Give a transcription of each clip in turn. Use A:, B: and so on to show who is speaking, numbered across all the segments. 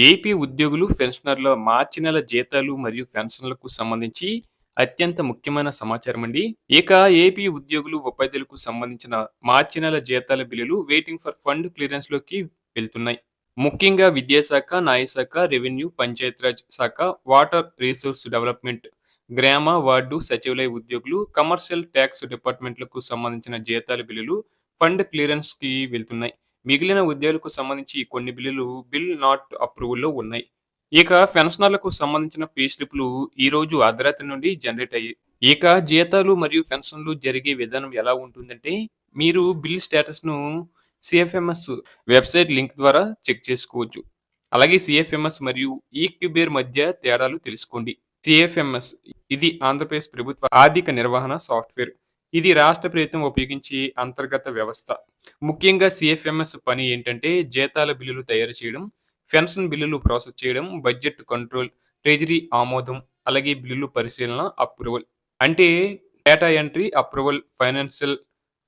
A: AP ఉద్యోగులు, పెన్షనర్ల మార్చి నెల జీతాలు మరియు పెన్షన్లకు సంబంధించి అత్యంత ముఖ్యమైన సమాచారం అండి. ఇక ఏపీ ఉద్యోగులు, ఉపాధ్యాయులకు సంబంధించిన మార్చి నెల జీతాల బిల్లులు వెయిటింగ్ ఫర్ ఫండ్ క్లియరెన్స్‌లోకి వెళ్తున్నాయి. ముఖ్యంగా విద్యాశాఖ, న్యాయశాఖ, రెవెన్యూ, పంచాయతీరాజ్ శాఖ, వాటర్ రిసోర్స్ డెవలప్‌మెంట్, గ్రామ, వార్డు, సచివాలయ ఉద్యోగులు, కమర్షియల్ టాక్స్ డిపార్ట్‌మెంట్‌లకు సంబంధించిన జీతాల బిల్లులు ఫండ్ క్లియరెన్స్‌కి వెళ్తున్నాయి. మిగిలిన ఉద్యోగులకు సంబంధించి కొన్ని బిల్లులు బిల్ నాట్ అప్రూవల్‌లో ఉన్నాయి. ఇక పెన్షనర్లకు సంబంధించిన పే స్లిప్‌లు ఈరోజు అర్ధరాత్రి నుండి జనరేట్ అయ్యాయి. ఇక జీతాలు మరియు పెన్షన్‌లు జరిగే విధానం ఎలా ఉంటుందంటే, మీరు బిల్ స్టేటస్‌ను సీఎఫ్ఎంఎస్ వెబ్‌సైట్ లింక్ ద్వారా చెక్ చేసుకోవచ్చు. అలాగే సీఎఫ్ఎంఎస్ మరియు ఈక్యూబేర్ మధ్య తేడాలు తెలుసుకోండి. సీఎఫ్ఎంఎస్ ఇది ఆంధ్రప్రదేశ్ ప్రభుత్వ ఆర్థిక నిర్వహణ సాఫ్ట్‌వేర్. ఇది రాష్ట్ర ప్రభుత్వం ఉపయోగించే అంతర్గత వ్యవస్థ. ముఖ్యంగా సీఎఫ్ఎంఎస్ పని ఏంటంటే జీతాల బిల్లులు తయారు చేయడం, పెన్షన్ బిల్లులు ప్రాసెస్ చేయడం, బడ్జెట్ కంట్రోల్, ట్రెజరీ ఆమోదం, అలాగే బిల్లులు పరిశీలన, అప్రూవల్. అంటే data entry, approval, financial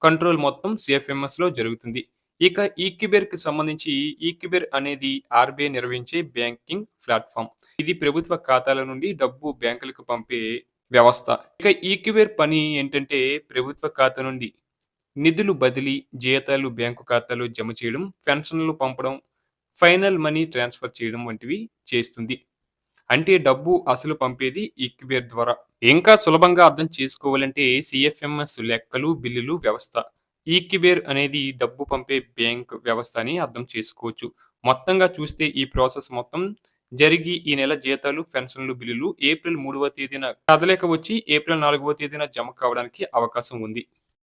A: control మొత్తం సీఎఫ్ఎంఎస్‌లో జరుగుతుంది. ఇక ఈక్యుబేర్‌కి సంబంధించి ఈక్యుబేర్ అనేది ఆర్‌బీఐ నిర్వహించే బ్యాంకింగ్ ప్లాట్‌ఫార్మ్. ఇది ప్రభుత్వ ఖాతాల నుండి డబ్బు బ్యాంకులకు పంపే వ్యవస్థ. ఇక ఈక్యుబేర్ పని ఏంటంటే ప్రభుత్వ ఖాతా నుండి నిధులు బదిలీ, జీతాలు బ్యాంకు ఖాతాలో జమ చేయడం, పెన్షన్లు పంపడం, ఫైనల్ మనీ ట్రాన్స్‌ఫర్ చేయడం వంటివి చేస్తుంది. అంటే డబ్బు అసలు పంపేది ఈక్యుబేర్ ద్వారా. ఇంకా సులభంగా అర్థం చేసుకోవాలంటే సీఎఫ్ఎంఎస్ లెక్కలు, బిల్లులు వ్యవస్థ. ఈక్యుబేర్ అనేది డబ్బు పంపే బ్యాంక్ వ్యవస్థ అని అర్థం చేసుకోవచ్చు. మొత్తంగా చూస్తే ఈ ప్రాసెస్ మొత్తం జరిగి ఈ నెల జీతాలు, పెన్షన్లు బిల్లులు ఏప్రిల్ 3వ తేదీన కదలిక వచ్చి ఏప్రిల్ 4వ తేదీన జమ కావడానికి అవకాశం ఉంది.